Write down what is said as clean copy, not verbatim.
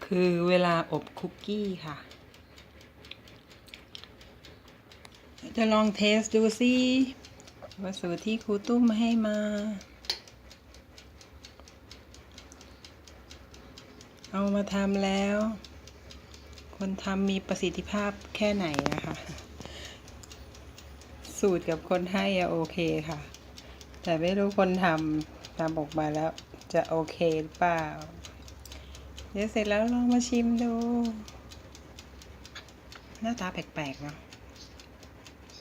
คือเวลาอบคุกกี้ค่ะจะลองเทสดูสิว่าสูตรที่ครูตุ้มให้มาเอามาทำแล้ว คนทำมีประสิทธิภาพแค่ไหนนะคะสูตรกับคนให้โอเคค่ะ แต่ไม่รู้คนทำออกมาแล้วจะโอเคหรือเปล่า เดี๋ยวเสร็จแล้วลองมาชิมดู หน้าตาแปลกๆเนาะ